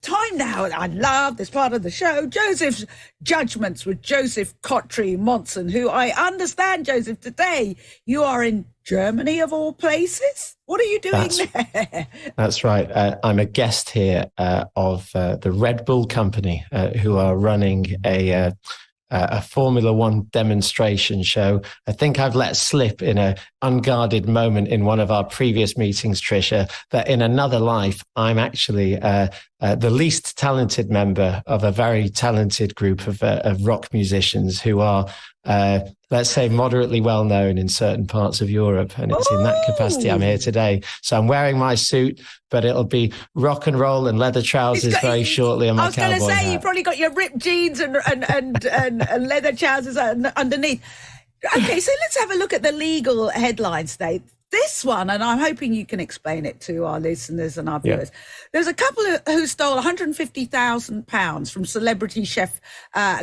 time now. I love this part of the show. Joseph's Judgments with Joseph Kotrie-Monson, who I understand, Joseph, today you are in Germany of all places. What are you doing there? That's right. I'm a guest here of the Red Bull company, who are running a Formula One demonstration show. I think I've let slip in an unguarded moment in one of our previous meetings, Tricia, that in another life, I'm actually the least talented member of a very talented group of rock musicians who are, let's say, moderately well known in certain parts of Europe. And it's in that capacity I'm here today. So I'm wearing my suit, but it'll be rock and roll and leather trousers very shortly. And my I was going to say, hat. You've probably got your ripped jeans and leather trousers underneath. Okay, so let's have a look at the legal headlines today. This one, and I'm hoping you can explain it to our listeners and our viewers. There's a couple who stole £150,000 from celebrity chef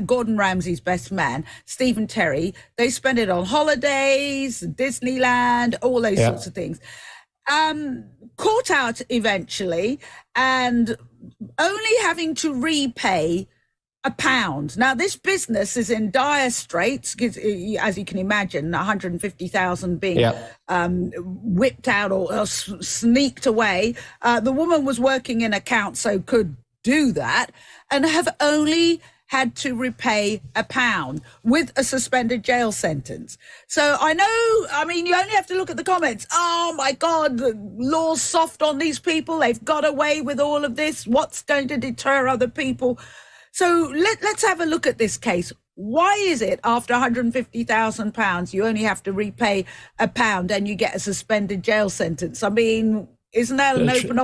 Gordon Ramsay's best man, Stephen Terry. They spent it on holidays, Disneyland, all those sorts of things. Caught out eventually and only having to repay £1. Now, this business is in dire straits, as you can imagine, 150,000 being whipped out or sneaked away. The woman was working in accounts, so could do that, and have only had to repay £1 with a suspended jail sentence. So I mean, you only have to look at the comments. Oh my God, the law's soft on these people. They've got away with all of this. What's going to deter other people? So let's have a look at this case. Why is it after £150,000 you only have to repay £1 and you get a suspended jail sentence? I mean, isn't that an open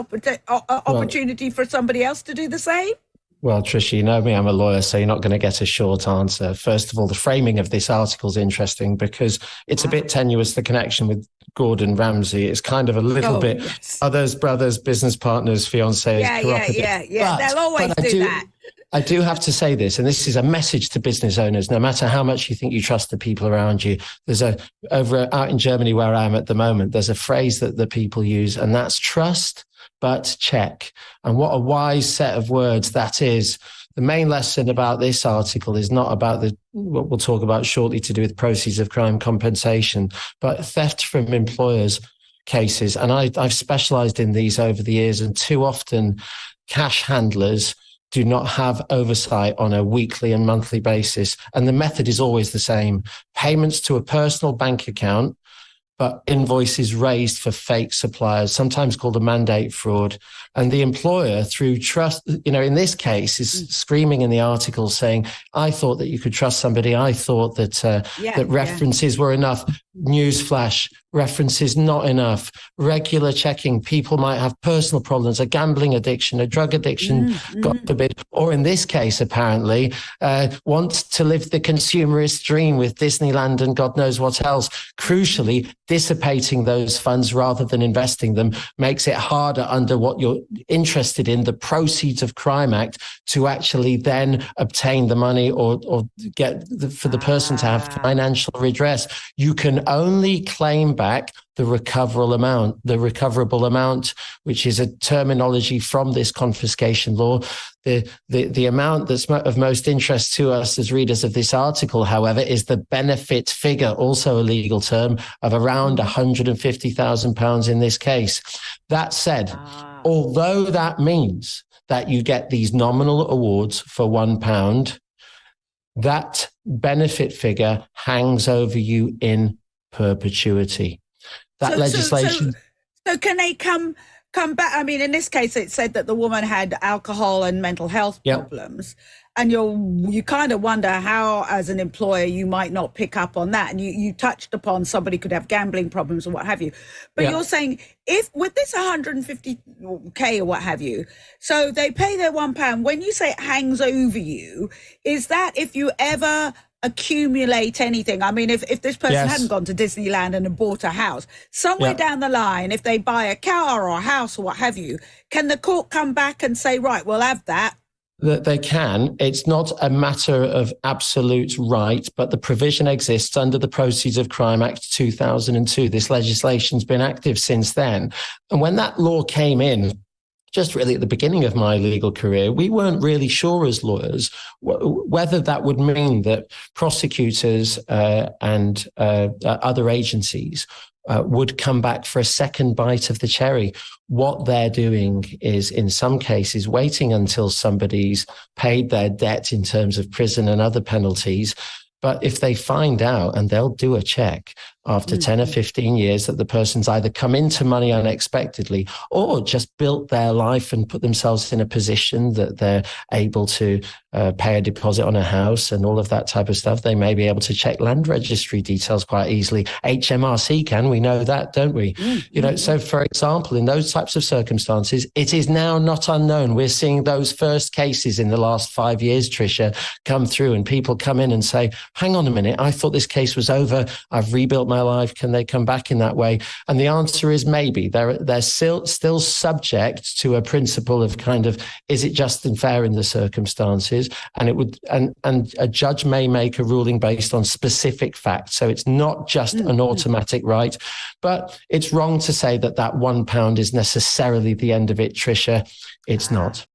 opportunity for somebody else to do the same? Well, Tricia, you know me, I'm a lawyer, so you're not going to get a short answer. First of all, the framing of this article is interesting because it's a bit tenuous, the connection with Gordon Ramsay. It's kind of a little bit others, brothers, business partners, fiancés. Yeah. They'll always do that. I do have to say this, and this is a message to business owners, no matter how much you think you trust the people around you. There's out in Germany where I am at the moment, there's a phrase that the people use, and that's trust, but check. And what a wise set of words that is. The main lesson about this article is not about what we'll talk about shortly to do with proceeds of crime compensation, but theft from employers cases. And I've specialized in these over the years, and too often cash handlers do not have oversight on a weekly and monthly basis. And the method is always the same. Payments to a personal bank account, but invoices raised for fake suppliers, sometimes called a mandate fraud. And the employer, through trust, in this case, is screaming in the article saying, I thought that you could trust somebody. I thought that that references were enough. Newsflash, references not enough. Regular checking. People might have personal problems, a gambling addiction, a drug addiction, God forbid. Or in this case, apparently, want to live the consumerist dream with Disneyland and God knows what else. Crucially, dissipating those funds rather than investing them makes it harder under what you're interested in, the Proceeds of Crime Act, to actually then obtain the money or get for the person to have financial redress. You can only claim back the recoverable amount, which is a terminology from this confiscation law. The amount that's of most interest to us as readers of this article, however, is the benefit figure, also a legal term, of around £150,000 in this case. That said, although that means that you get these nominal awards for £1, that benefit figure hangs over you in perpetuity. That legislation. So can they come back? I mean, in this case, it said that the woman had alcohol and mental health problems. And you kind of wonder how, as an employer, you might not pick up on that. And you touched upon somebody could have gambling problems or what have you. But you're saying if with this 150K or what have you, so they pay their £1. When you say it hangs over you, is that if you ever accumulate anything? I mean, if this person hadn't gone to Disneyland and bought a house, somewhere down the line, if they buy a car or a house or what have you, can the court come back and say, right, we'll have that? That they can. It's not a matter of absolute right, but the provision exists under the Proceeds of Crime Act 2002. This legislation's been active since then. And when that law came in, just really at the beginning of my legal career, we weren't really sure as lawyers whether that would mean that prosecutors and other agencies would come back for a second bite of the cherry. What they're doing is, in some cases, waiting until somebody's paid their debt in terms of prison and other penalties. But if they find out, and they'll do a check after 10 or 15 years, that the person's either come into money unexpectedly or just built their life and put themselves in a position that they're able to pay a deposit on a house and all of that type of stuff, they may be able to check land registry details quite easily. HMRC can, we know that, don't we? So for example, in those types of circumstances, it is now not unknown. We're seeing those first cases in the last 5 years, Tricia, come through, and people come in and say, hang on a minute, I thought this case was over. I've rebuilt my life. Can they come back in that way? And the answer is maybe. They're still subject to a principle of kind of, is it just and fair in the circumstances? And it would, and a judge may make a ruling based on specific facts. So it's not just an automatic right, but it's wrong to say that £1 is necessarily the end of it, Tricia. It's not.